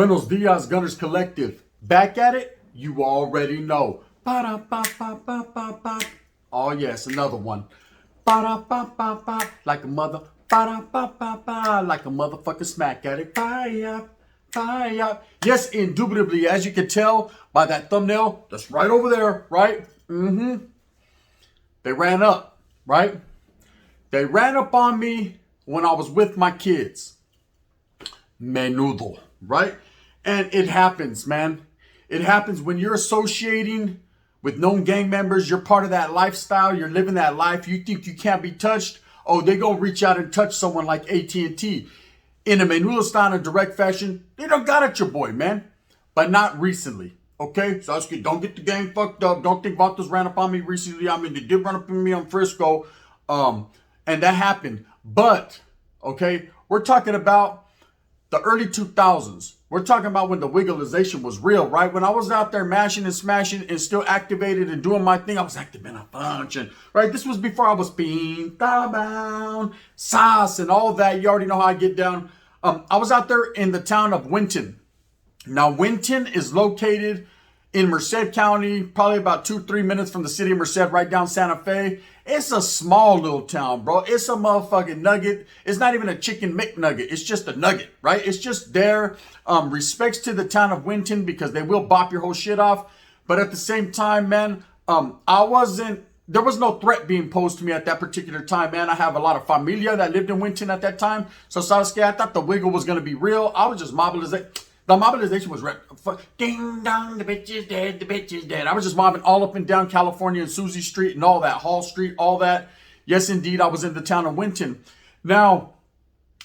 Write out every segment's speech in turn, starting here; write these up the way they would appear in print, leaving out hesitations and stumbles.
Buenos dias, Gunners Collective. Back at it? You already know. Ba-da-ba-ba-ba-ba-ba. Oh, yes, another one. Ba-da-ba-ba-ba. Like a mother. Ba-da-ba-ba-ba. Like a motherfucking smack addict. Fire. Fire. Yes, indubitably, as you can tell by that thumbnail, that's right over there, right? They ran up, right? They ran up on me when I was with my kids. Menudo, right? And it happens, man. It happens when you're associating with known gang members. You're part of that lifestyle. You're living that life. You think you can't be touched. Oh, they gonna reach out and touch someone like AT&T. In a menudo style and direct fashion, they done got at your boy, man. But not recently, okay? So don't get the gang fucked up. Don't think Vatos ran up on me recently. I mean, they did run up on me on Frisco. And that happened. But, okay, we're talking about the early 2000s. We're talking about when the wiggleization was real, right? When I was out there mashing and smashing and still activated and doing my thing, I was active in a bunch. And, right, this was before I was bound, sauce and all that. You already know how I get down. I was out there in the town of Winton. Now, Winton is located in Merced County, probably about 2-3 minutes from the city of Merced, right down Santa Fe. It's a small little town, bro. It's a motherfucking nugget. It's not even a chicken McNugget. It's just a nugget, right? It's just there. Respects to the town of Winton because they will bop your whole shit off. But at the same time, man, there was no threat being posed to me at that particular time, man. I have a lot of familia that lived in Winton at that time. So, Sasuke, I thought the wiggle was going to be real. I was just mobilizing. The mobilization was ding dong, the bitch is dead, the bitch is dead. I was just mobbing all up and down California and Susie Street and all that, Hall Street, all that. Yes, indeed, I was in the town of Winton. Now,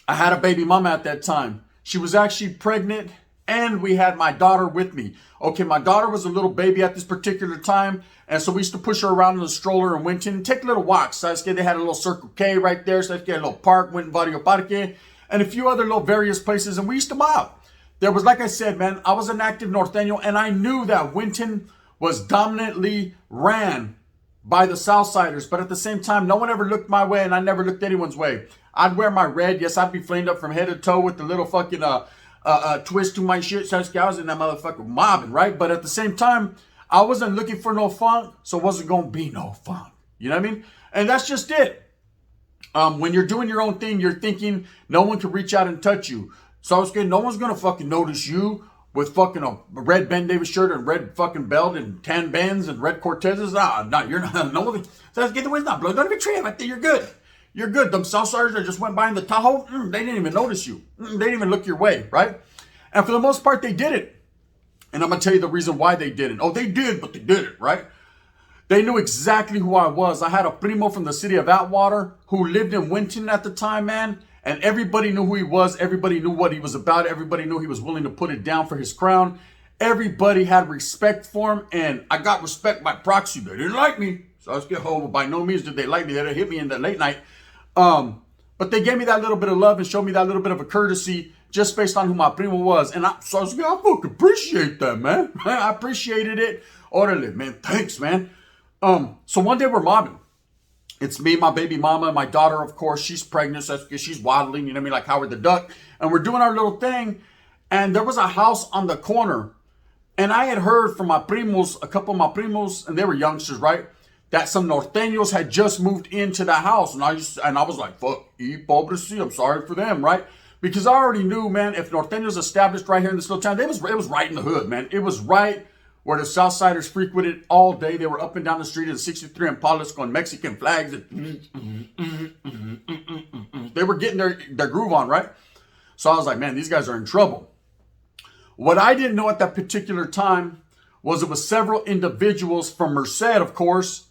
I had a baby mama at that time. She was actually pregnant, and we had my daughter with me. Okay, my daughter was a little baby at this particular time, and so we used to push her around in the stroller in Winton and take little walks. So they had a little Circle K right there, so they had a little park, Winton Barrio Parque, and a few other little various places, and we used to mob. There was, like I said, man, I was an active Norteño, and I knew that Winton was dominantly ran by the Southsiders, but at the same time, no one ever looked my way, and I never looked anyone's way. I'd wear my red. Yes, I'd be flamed up from head to toe with the little fucking twist to my shit. So I was in that motherfucker mobbing, right? But at the same time, I wasn't looking for no funk, so it wasn't going to be no funk. You know what I mean? And that's just it. When you're doing your own thing, you're thinking no one can reach out and touch you. So I was getting, no one's going to fucking notice you with fucking a red Ben Davis shirt and red fucking belt and tan bands and red Cortezes. No, you're not. No one. So let's get the wind's not blowing. Don't even treat him like that. You're good. You're good. Them Southsiders that just went by in the Tahoe, they didn't even notice you. They didn't even look your way, right? And for the most part, they did it. And I'm going to tell you the reason why they didn't. Oh, they did, but they did it, right? They knew exactly who I was. I had a primo from the city of Atwater who lived in Winton at the time, man. And everybody knew who he was. Everybody knew what he was about. Everybody knew he was willing to put it down for his crown. Everybody had respect for him. And I got respect by proxy. They didn't like me. So I was getting home. By no means did they like me. They hit me in the late night. But they gave me that little bit of love and showed me that little bit of a courtesy just based on who my primo was. And so I was like, I fucking appreciate that, man. I appreciated it. Orale, man. Thanks, man. So one day we're mobbing. It's me, my baby mama, and my daughter, of course. She's pregnant, so she's waddling, you know what I mean, like Howard the Duck. And we're doing our little thing. And there was a house on the corner. And I had heard from my primos, a couple of my primos, and they were youngsters, right? That some Norteños had just moved into the house. And I was like, fuck, pobrecito, I'm sorry for them, right? Because I already knew, man, if Norteños established right here in this little town, it was right in the hood, man. It was right where the Southsiders frequented all day. They were up and down the street in 63 Impalas going Mexican flags. They were getting their groove on, right? So I was like, man, these guys are in trouble. What I didn't know at that particular time was it was several individuals from Merced, of course,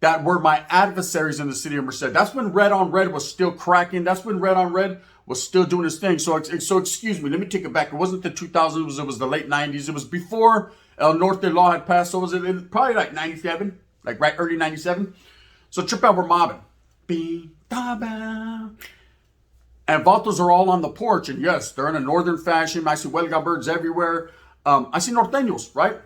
that were my adversaries in the city of Merced. That's when Red on Red was still cracking. That's when Red on Red was still doing his thing. So excuse me, let me take it back. It wasn't the 2000s. It was the late 90s. It was before El Norte law had passed. So it was probably like 97, like right early 97. So trip out, we're mobbing. And Vatos are all on the porch. And yes, they're in a northern fashion. I see huelga birds everywhere. I see Norteños, right?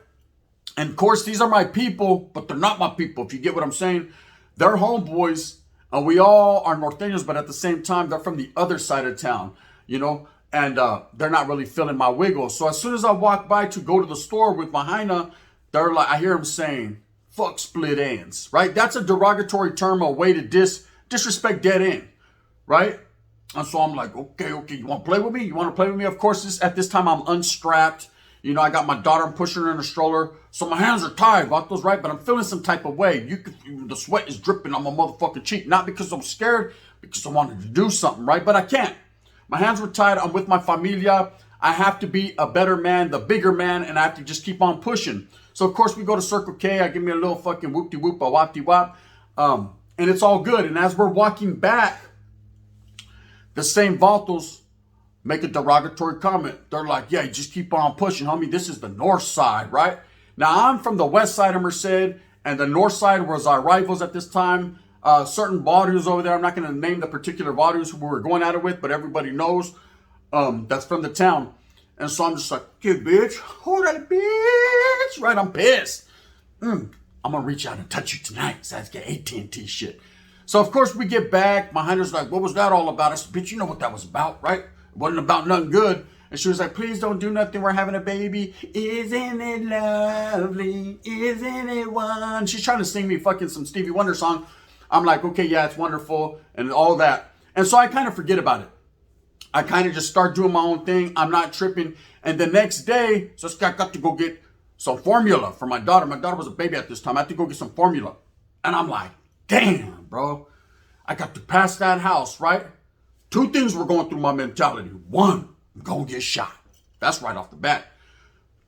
And of course, these are my people, but they're not my people, if you get what I'm saying. They're homeboys, and we all are Norteños, but at the same time, they're from the other side of town. You know, and they're not really feeling my wiggle. So as soon as I walk by to go to the store with my hyena, they're like, I hear them saying, fuck split ends, right? That's a derogatory term, a way to disrespect dead end, right? And so I'm like, okay, you want to play with me? You want to play with me? Of course, at this time, I'm unstrapped. You know, I got my daughter, I'm pushing her in a stroller. So my hands are tied, Vatos, right? But I'm feeling some type of way. The sweat is dripping on my motherfucking cheek. Not because I'm scared, because I wanted to do something, right? But I can't. My hands were tied. I'm with my familia. I have to be a better man, the bigger man, and I have to just keep on pushing. So, of course, we go to Circle K. I give me a little fucking whoop-de-whoop, a wop-de-wop. And it's all good. And as we're walking back, the same Vatos make a derogatory comment. They're like, yeah, you just keep on pushing, homie. This is the north side, right? Now, I'm from the west side of Merced, and the north side was our rivals at this time. Certain Vadus over there, I'm not going to name the particular Vadus who we were going at it with, but everybody knows that's from the town. And so I'm just like, okay, bitch, hold that bitch, right? I'm pissed. I'm going to reach out and touch you tonight. So let's get AT&T shit. So, of course, we get back. My hynen's like, what was that all about? I said, bitch, you know what that was about, right? It wasn't about nothing good. And she was like, please don't do nothing. We're having a baby. Isn't it lovely? Isn't it one? She's trying to sing me fucking some Stevie Wonder song. I'm like, okay, yeah, it's wonderful and all that. And so I kind of forget about it. I kind of just start doing my own thing. I'm not tripping. And the next day, so I got to go get some formula for my daughter. My daughter was a baby at this time. I had to go get some formula. And I'm like, damn, bro. I got to pass that house, right? Two things were going through my mentality. One, I'm going to get shot. That's right off the bat.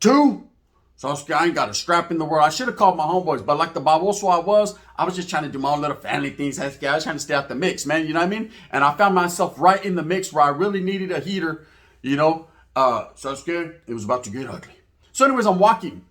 Two, so I ain't got a strap in the world. I should have called my homeboys, but like the baboso I was just trying to do my own little family things. I was trying to stay out the mix, man. You know what I mean? And I found myself right in the mix where I really needed a heater, you know. So I was scared. It was about to get ugly. So anyways, I'm walking.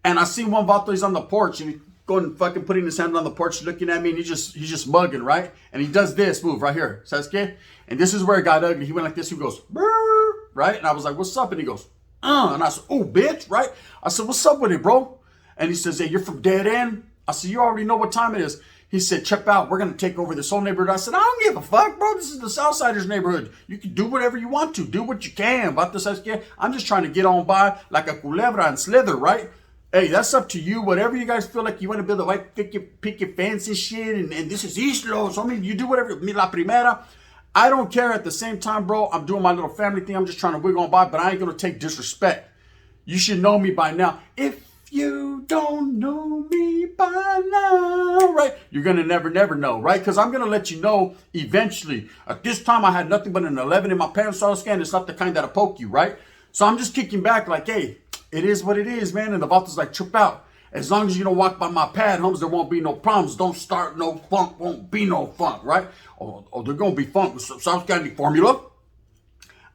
And I see one vato, he's on the porch, and he's going fucking putting his hand on the porch looking at me, and he's just mugging, right? And he does this move right here, Sasuke. And this is where it got ugly. He went like this, he goes, brr, right? And I was like, what's up? And he goes, and I said, oh, bitch, right? I said, what's up with it, bro? And he says, hey, you're from Dead End? I said, you already know what time it is. He said, check out, we're going to take over this whole neighborhood. I said, I don't give a fuck, bro. This is the Southsiders neighborhood. You can do whatever you want to. Do what you can. I'm just trying to get on by like a culebra and slither, right? Hey, that's up to you. Whatever you guys feel like you want to build a white picket fence and shit, and this is East Los. So, I mean, you do whatever. Mi la primera. I don't care at the same time, bro. I'm doing my little family thing. I'm just trying to wiggle on by, but I ain't going to take disrespect. You should know me by now. If you don't know me by now, right? You're going to never know, right? Because I'm going to let you know eventually. At this time, I had nothing but an 11 in my pants. So scan. It's not the kind that'll poke you, right? So I'm just kicking back like, hey, it is what it is, man. And the Vato's like, trip out. As long as you don't walk by my pad, homes, there won't be no problems. Don't start no funk, won't be no funk, right? Oh, they're going to be funk. So I need formula.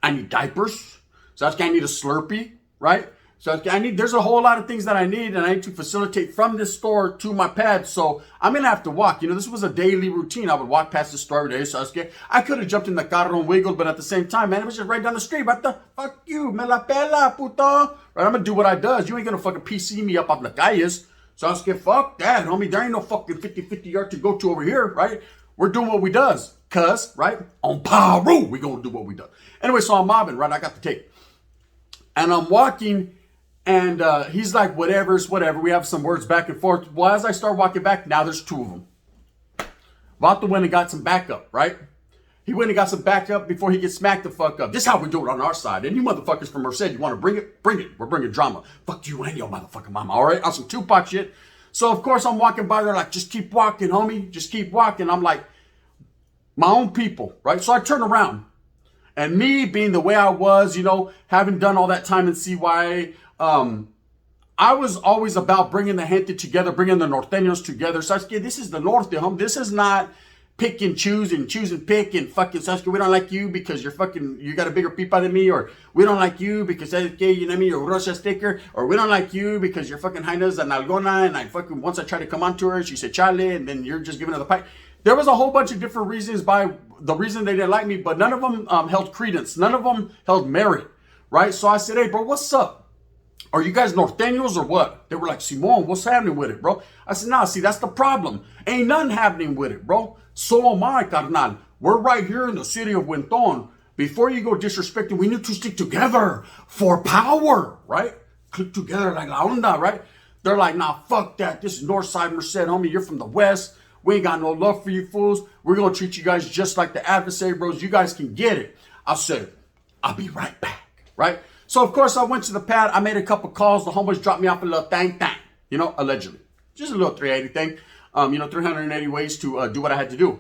I need diapers. So I need a Slurpee, right? So there's a whole lot of things that I need, and I need to facilitate from this store to my pad. So I'm going to have to walk. You know, this was a daily routine. I would walk past the store every day. So I could have jumped in the carro and wiggled, but at the same time, man, it was just right down the street. What the fuck you? Me la pela, puto. Right, I'm going to do what I does. You ain't going to fucking PC me up off the calles. So I was like, fuck that, homie. There ain't no fucking 50-50 yard to go to over here, right? We're doing what we does. Cuz, right? On Paru, we going to do what we does. Anyway, so I'm mobbing, right? I got the tape. And I'm walking. And he's like, whatever's whatever. We have some words back and forth. Well, as I start walking back, now there's two of them. Vato went and got some backup, right? He went and got some backup before he gets smacked the fuck up. This is how we do it on our side. And you motherfuckers from Merced, you want to bring it? Bring it. We're bringing drama. Fuck you and your motherfucking mama, all right? On some Tupac shit. So, of course, I'm walking by there like, just keep walking, homie. Just keep walking. I'm like, my own people, right? So I turn around. And me being the way I was, you know, having done all that time in CYA, I was always about bringing the gente together, bringing the norteños together. Sasuke, this is the norte, home. This is not pick and choose and pick and fucking Sasuke, we don't like you because you got a bigger pipa than me, or we don't like you because Sasuke, you know what I mean, you're a Russia sticker, or we don't like you because you're fucking hyenas and algona, and I fucking, once I tried to come on to her, she said chale, and then you're just giving her the pipe. There was a whole bunch of different reasons by the reason they didn't like me, but none of them held credence. None of them held merit, right? So I said, hey, bro, what's up? Are you guys norteños or what? They were like, Simon, what's happening with it, bro? I said, nah, see, that's the problem. Ain't nothing happening with it, bro. So am I, carnal. We're right here in the city of Winton. Before you go disrespecting, we need to stick together for power, right? Click together like la onda, right? They're like, nah, fuck that. This is Northside Merced, homie. You're from the West. We ain't got no love for you fools. We're going to treat you guys just like the adversary, bros. You guys can get it. I said, I'll be right back, right? So, of course, I went to the pad. I made a couple calls. The homeboys dropped me off a little thang, you know, allegedly. Just a little 380 thing. 380 ways to do what I had to do.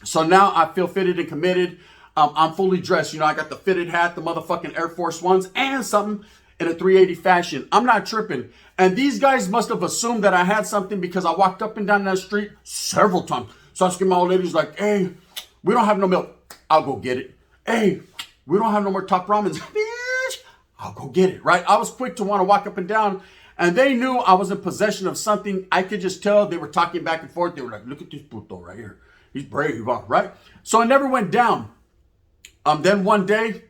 So now I feel fitted and committed. I'm fully dressed. You know, I got the fitted hat, the motherfucking Air Force Ones, and something in a 380 fashion. I'm not tripping. And these guys must have assumed that I had something because I walked up and down that street several times. So I was getting my old ladies like, hey, we don't have no milk. I'll go get it. Hey, we don't have no more top ramens. Bitch, I'll go get it, right? I was quick to want to walk up and down. And they knew I was in possession of something. I could just tell they were talking back and forth. They were like, look at this puto right here. He's brave, right? So it never went down. Then one day,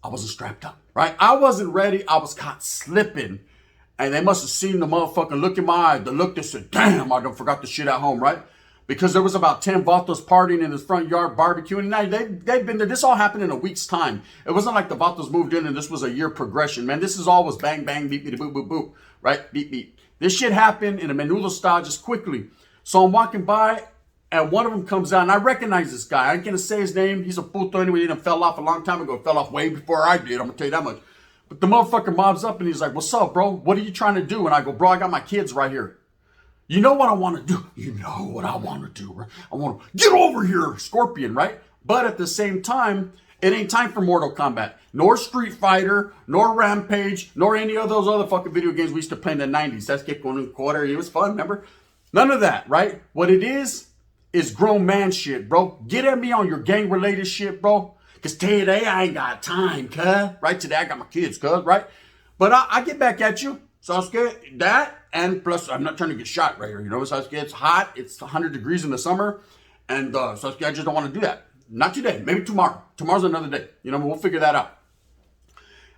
I wasn't strapped up, right? I wasn't ready. I was caught slipping. And they must have seen the motherfucking look in my eye. The look that said, damn, I done forgot the shit at home, right? Because there was about 10 vatos partying in this front yard, barbecuing. And now they've been there. This all happened in a week's time. It wasn't like the vatos moved in and this was a year progression, man. This is all was bang, bang, beep, beep, boop, boop, boop, right? Beep, beep. This shit happened in a menudo style just quickly. So I'm walking by and one of them comes out and I recognize this guy. I ain't gonna say his name. He's a puto anyway. He done fell off a long time ago. Fell off way before I did. I'm gonna tell you that much. But the motherfucker mobs up and he's like, what's up, bro? What are you trying to do? And I go, bro, I got my kids right here. You know what I want to do? You know what I want to do, right? I want to get over here, Scorpion, right? But at the same time, it ain't time for Mortal Kombat, nor Street Fighter, nor Rampage, nor any of those other fucking video games we used to play in the 90s. That's get going in quarter. It was fun, remember? None of that, right? What it is grown man shit, bro. Get at me on your gang-related shit, bro. Because today I ain't got time, cuz. Right? Today I got my kids, cuz, right? But I get back at you. Sasuke, that, and plus I'm not trying to get shot right here. You know, Sasuke, it's hot. It's 100 degrees in the summer. And Sasuke, I just don't want to do that. Not today. Maybe tomorrow. Tomorrow's another day. You know, we'll figure that out.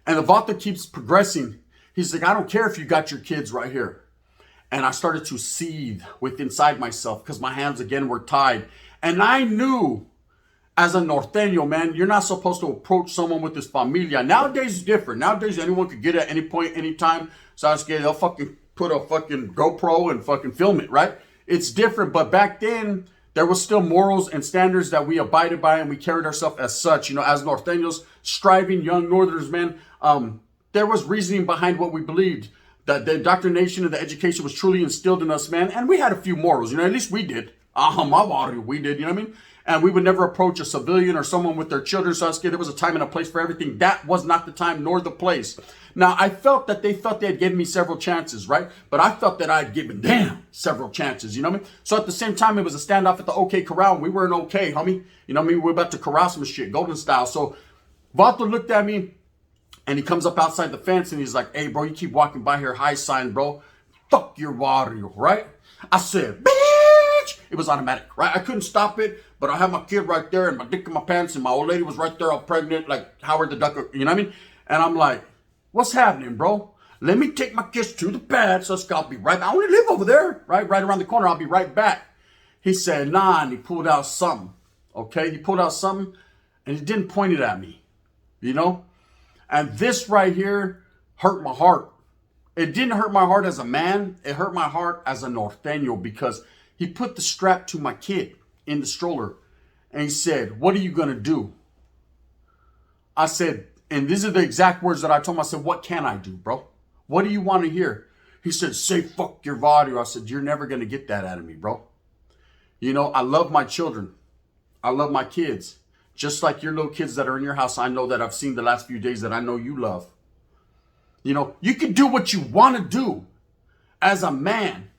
And the Vata keeps progressing. He's like, I don't care if you got your kids right here. And I started to seethe within inside myself because my hands again were tied. And I knew as a norteño, man, you're not supposed to approach someone with this familia. Nowadays it's different. Nowadays anyone could get it at any point, anytime. Sasuke, they'll fucking put a fucking GoPro and fucking film it, right? It's different. But back then, there was still morals and standards that we abided by and we carried ourselves as such. You know, as norteños, striving young northerners, man, there was reasoning behind what we believed. The indoctrination and the education was truly instilled in us, man. And we had a few morals, you know, at least we did. My water, we did, you know what I mean? And we would never approach a civilian or someone with their children. Sasuke, there was a time and a place for everything. That was not the time nor the place. Now, I felt that they had given me several chances, right? But I felt that I had given them several chances, you know what I mean? So at the same time, it was a standoff at the OK Corral. We weren't okay, homie. You know what I mean? We're about to corral some shit, golden style. So Vato looked at me and he comes up outside the fence and he's like, hey, bro, you keep walking by here, high sign, bro. Fuck your water, right? I said, bitch! It was automatic, right? I couldn't stop it, but I had my kid right there and my dick in my pants and my old lady was right there all pregnant, like Howard the Duck, you know what I mean? And I'm like, what's happening, bro? Let me take my kids to the pad, so I'll be right back. I only live over there, right around the corner. I'll be right back. He said, nah, and he pulled out something, okay? He pulled out something and he didn't point it at me, you know? And this right here hurt my heart. It didn't hurt my heart as a man. It hurt my heart as a norteño because he put the strap to my kid in the stroller and he said, what are you going to do? I said, and these are the exact words that I told him. I said, what can I do, bro? What do you want to hear? He said, say fuck your vadio. I said, you're never going to get that out of me, bro. You know, I love my children. I love my kids. Just like your little kids that are in your house, I know that I've seen the last few days that I know you love. You know, you can do what you want to do as a man.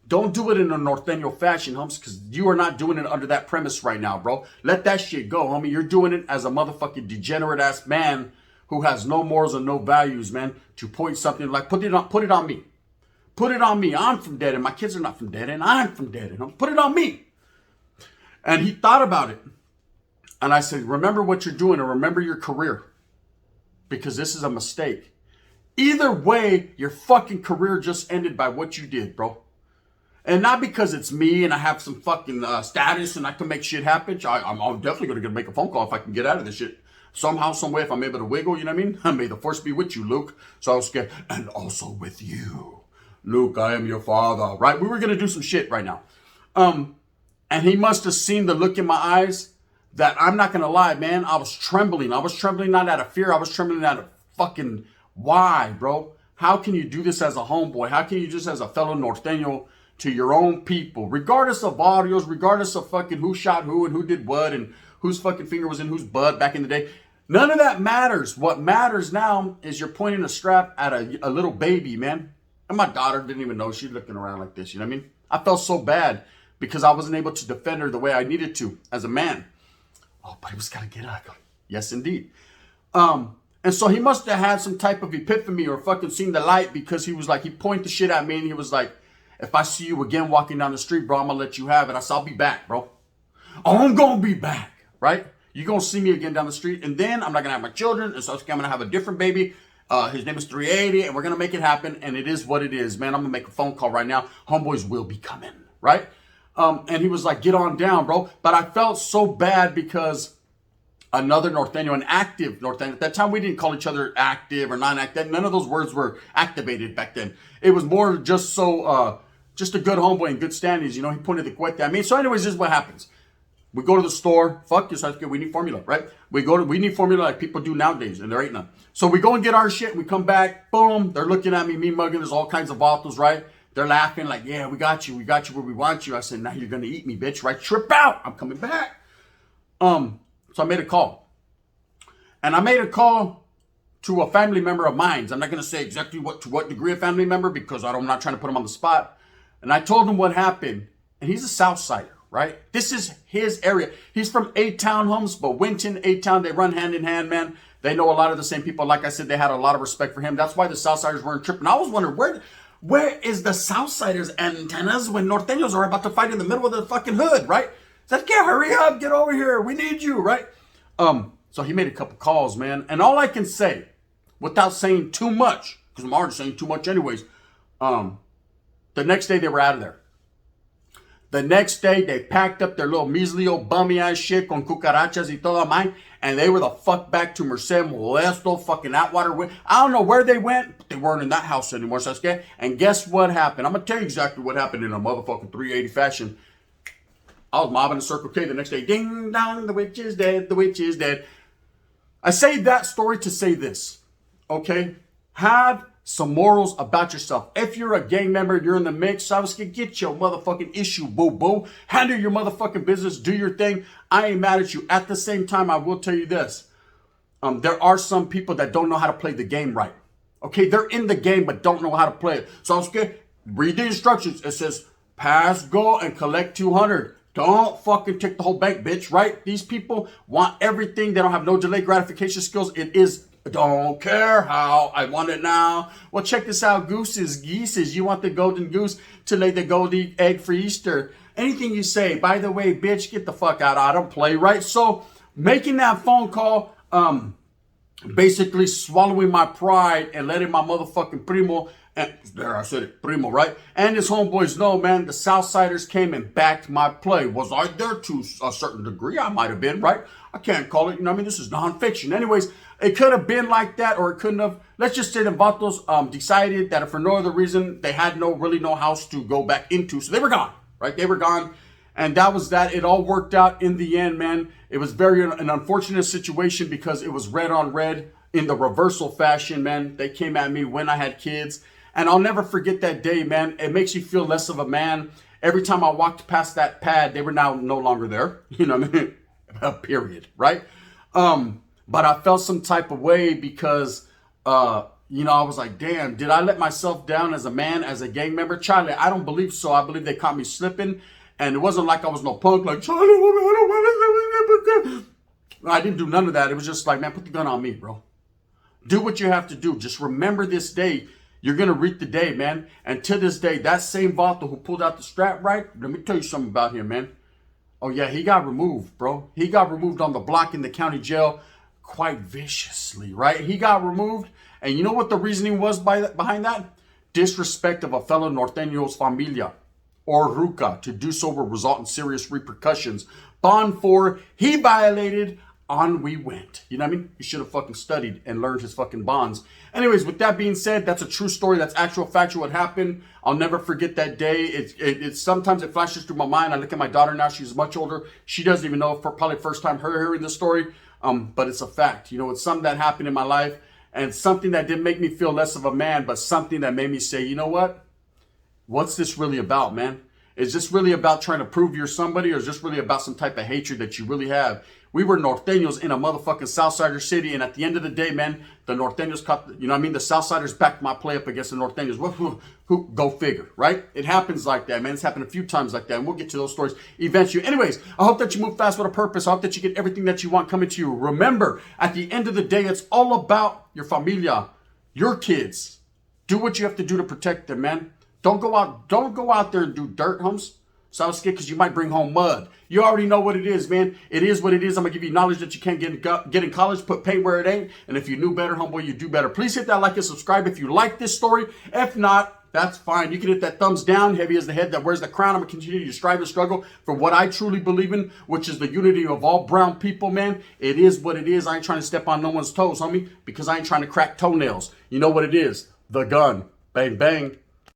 Don't do it in a norteño fashion, humps, because you are not doing it under that premise right now, bro. Let that shit go, homie. You're doing it as a motherfucking degenerate-ass man who has no morals and no values, man, to point something like, put it on me. Put it on me. I'm from Dead End. My kids are not from Dead End. I'm from Dead End. Put it on me. And he thought about it. And I said, remember what you're doing and remember your career. Because this is a mistake. Either way, your fucking career just ended by what you did, bro. And not because it's me and I have some fucking status and I can make shit happen. I'm definitely going to make a phone call if I can get out of this shit. Somehow, some way, if I'm able to wiggle, you know what I mean? May the force be with you, Luke. So I was scared. And also with you. Luke, I am your father. Right? We were going to do some shit right now. And he must have seen the look in my eyes that I'm not going to lie, man. I was trembling. I was trembling not out of fear. I was trembling out of fucking why, bro? How can you do this as a homeboy? How can you just as a fellow norteño to your own people, regardless of audios, regardless of fucking who shot who and who did what and whose fucking finger was in whose butt back in the day? None of that matters. What matters now is you're pointing a strap at a little baby, man. And my daughter didn't even know. She's looking around like this, you know what I mean? I felt so bad because I wasn't able to defend her the way I needed to as a man. Oh, but it was gotta get ugly. Yes, indeed. And so he must have had some type of epiphany or fucking seen the light because he was like, he pointed the shit at me and he was like, if I see you again walking down the street, bro, I'm gonna let you have it. I said, I'll be back, bro. Oh, I'm gonna be back, right? You're gonna see me again down the street and then I'm not gonna have my children. And so I'm gonna have a different baby. His name is 380 and we're gonna make it happen. And it is what it is, man. I'm gonna make a phone call right now. Homeboys will be coming, right? And he was like, get on down, bro. But I felt so bad because another norteño, an active norteño. At that time, we didn't call each other active or non-active. None of those words were activated back then. It was more just so, just a good homeboy and good standings. You know, he pointed the cuete at me. So anyways, this is what happens. We go to the store. Fuck you, Sasuke. We need formula, right? We need formula like people do nowadays, and there ain't none. So we go and get our shit. We come back. Boom. They're looking at me mugging. There's all kinds of bottles, right? They're laughing like, yeah, we got you where we want you. I said, now you're going to eat me, bitch, right? Trip out. I'm coming back. So I made a call. And I made a call to a family member of mine. I'm not going to say exactly to what degree of family member because I'm not trying to put him on the spot. And I told him what happened. And he's a Southsider, right? This is his area. He's from A-Town homes, but Winton, A-Town, they run hand in hand, man. They know a lot of the same people. Like I said, they had a lot of respect for him. That's why the Southsiders weren't tripping. I was wondering, where is the Southsiders' antennas when norteños are about to fight in the middle of the fucking hood, right? It's like, yeah, hurry up, get over here. We need you, right? So he made a couple calls, man. And all I can say, without saying too much, because I'm already saying too much anyways, the next day they were out of there. The next day they packed up their little measly old bummy ass shit con cucarachas y toda mine, and they were the fuck back to Merced Modesto, fucking Atwater. I don't know where they went, but they weren't in that house anymore, Sasuke. And guess what happened? I'm going to tell you exactly what happened in a motherfucking 380 fashion. I was mobbing the Circle K the next day. Ding dong, the witch is dead, the witch is dead. I say that story to say this, okay? Have some morals about yourself. If you're a gang member, you're in the mix, Sasuke, get your motherfucking issue, boo-boo. Handle your motherfucking business, do your thing. I ain't mad at you. At the same time, I will tell you this. There are some people that don't know how to play the game right. Okay, they're in the game but don't know how to play it. Sasuke, read the instructions. It says, pass, go, and collect 200. Don't fucking take the whole bank, bitch, right? These people want everything. They don't have no delayed gratification skills. It is, don't care how, I want it now. Well, check this out, geeses. You want the golden goose to lay the golden egg for Easter. Anything you say, by the way, bitch, get the fuck out. I don't play, right? So making that phone call, basically swallowing my pride and letting my motherfucking primo, and there I said it, primo, right? And his homeboys know, man, the Southsiders came and backed my play. Was I there to a certain degree? I might have been, right? I can't call it, you know what I mean? This is nonfiction. Anyways, it could have been like that or it couldn't have. Let's just say the Vatos decided that if for no other reason, they had really no house to go back into. So they were gone, right? They were gone. And that was that. It all worked out in the end, man. It was an unfortunate situation because it was red on red in the reversal fashion, man. They came at me when I had kids. And I'll never forget that day, man. It makes you feel less of a man. Every time I walked past that pad, they were now no longer there. You know what I mean? Period, right? But I felt some type of way because, I was like, damn, did I let myself down as a man, as a gang member? Charlie, I don't believe so. I believe they caught me slipping. And it wasn't like I was no punk, like, Charlie, I didn't do none of that. It was just like, man, put the gun on me, bro. Do what you have to do. Just remember this day. You're going to reap the day, man. And to this day, that same Vato who pulled out the strap, right? Let me tell you something about him, man. Oh, yeah, he got removed, bro. He got removed on the block in the county jail quite viciously, right? He got removed. And you know what the reasoning was behind that? Disrespect of a fellow Norteño's familia. or ruka. To do so will result in serious repercussions. Bond 4, he violated, on we went. You know what I mean? He should have fucking studied and learned his fucking bonds. Anyways, with that being said, that's a true story. That's actual factual what happened. I'll never forget that day. It's sometimes it flashes through my mind. I look at my daughter now. She's much older. She doesn't even know, for probably first time her hearing this story. But it's a fact. You know, it's something that happened in my life, and something that didn't make me feel less of a man, but something that made me say, you know what? What's this really about, man? Is this really about trying to prove you're somebody, or is this really about some type of hatred that you really have? We were Norteños in a motherfucking Southsider city, and at the end of the day, man, the Norteños caught, you know what I mean? The Southsiders backed my play up against the Norteños. Who go figure, right? It happens like that, man. It's happened a few times like that, and we'll get to those stories eventually. Anyways, I hope that you move fast with a purpose. I hope that you get everything that you want coming to you. Remember, at the end of the day, it's all about your familia, your kids. Do what you have to do to protect them, man. Don't go out there and do dirt, homes. So I was scared because you might bring home mud. You already know what it is, man. It is what it is. I'm going to give you knowledge that you can't get in college. Put paint where it ain't. And if you knew better, homeboy, you do better. Please hit that like and subscribe if you like this story. If not, that's fine. You can hit that thumbs down, heavy as the head that wears the crown. I'm going to continue to strive and struggle for what I truly believe in, which is the unity of all brown people, man. It is what it is. I ain't trying to step on no one's toes, homie, because I ain't trying to crack toenails. You know what it is. The gun. Bang, bang.